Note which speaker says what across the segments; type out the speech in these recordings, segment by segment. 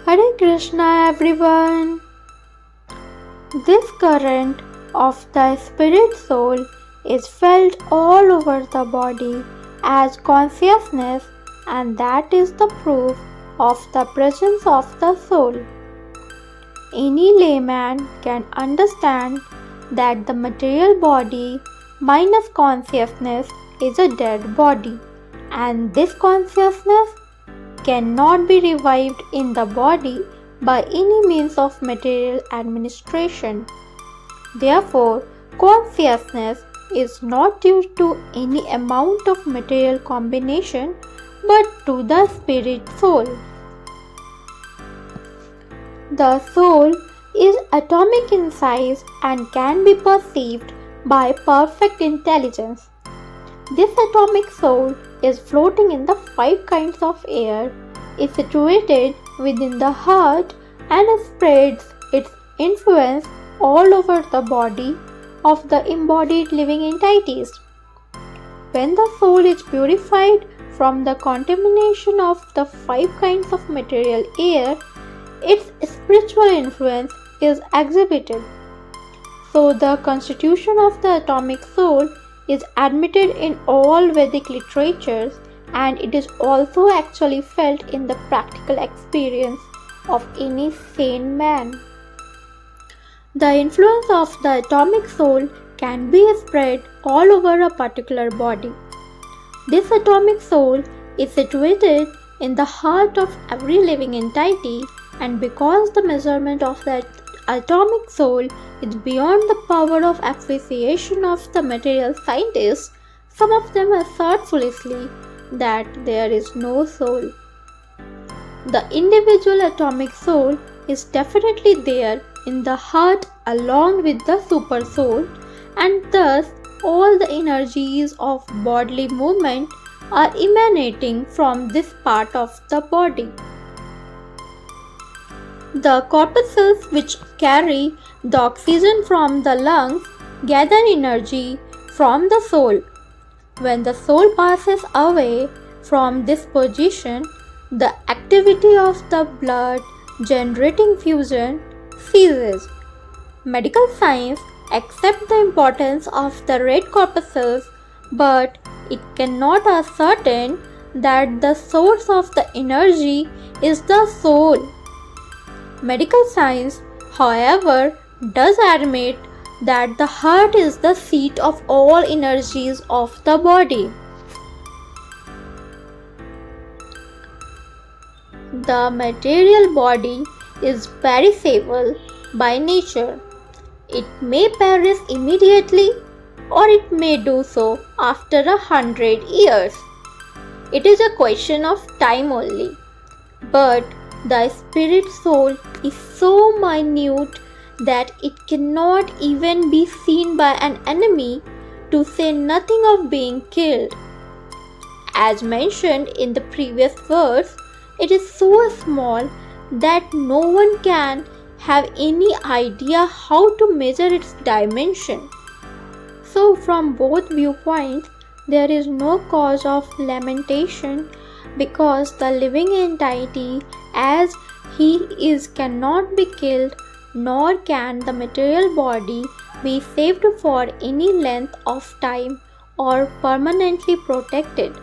Speaker 1: Hare Krishna everyone. This current of the spirit soul is felt all over the body as consciousness, and that is the proof of the presence of the soul. Any layman can understand that the material body minus consciousness is a dead body, and this consciousness cannot be revived in the body by any means of material administration. Therefore, consciousness is not due to any amount of material combination but to the spirit soul. The soul is atomic in size and can be perceived by perfect intelligence. This atomic soul is floating in the 5 kinds of air, is situated within the heart and spreads its influence all over the body of the embodied living entities. When the soul is purified from the contamination of the 5 kinds of material air, its spiritual influence is exhibited. So the constitution of the atomic soul is admitted in all Vedic literatures, and it is also actually felt in the practical experience of any sane man. The influence of the atomic soul can be spread all over a particular body. This atomic soul is situated in the heart of every living entity, and because the measurement of that atomic soul is beyond the power of appreciation of the material scientists, some of them assert foolishly that there is no soul. The individual atomic soul is definitely there in the heart along with the super soul, and thus all the energies of bodily movement are emanating from this part of the body. The corpuscles which carry the oxygen from the lungs gather energy from the soul. When the soul passes away from this position, the activity of the blood generating fusion ceases. Medical science accepts the importance of the red corpuscles, but it cannot ascertain that the source of the energy is the soul. Medical science, however, does admit that the heart is the seat of all energies of the body. The material body is perishable by nature. It may perish immediately, or it may do so after 100 years. It is a question of time only. But the spirit soul is so minute that it cannot even be seen by an enemy, to say nothing of being killed. As mentioned in the previous verse, it is so small that no one can have any idea how to measure its dimension. So from both viewpoints, there is no cause of lamentation, because the living entity as he is cannot be killed, nor can the material body be saved for any length of time or permanently protected.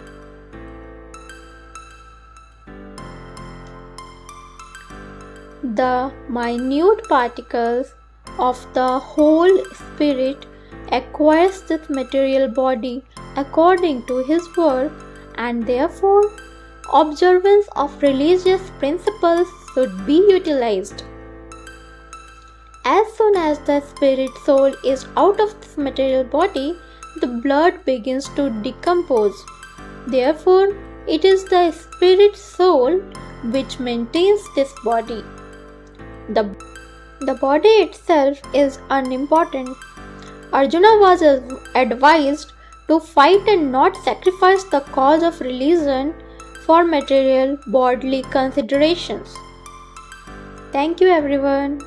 Speaker 1: The minute particles of the whole spirit acquires this material body according to his work, and therefore observance of religious principles should be utilized. As soon as the spirit soul is out of this material body, the blood begins to decompose. Therefore, it is the spirit soul which maintains this body. The body itself is unimportant. Arjuna was advised to fight and not sacrifice the cause of religion for material bodily considerations. Thank you everyone.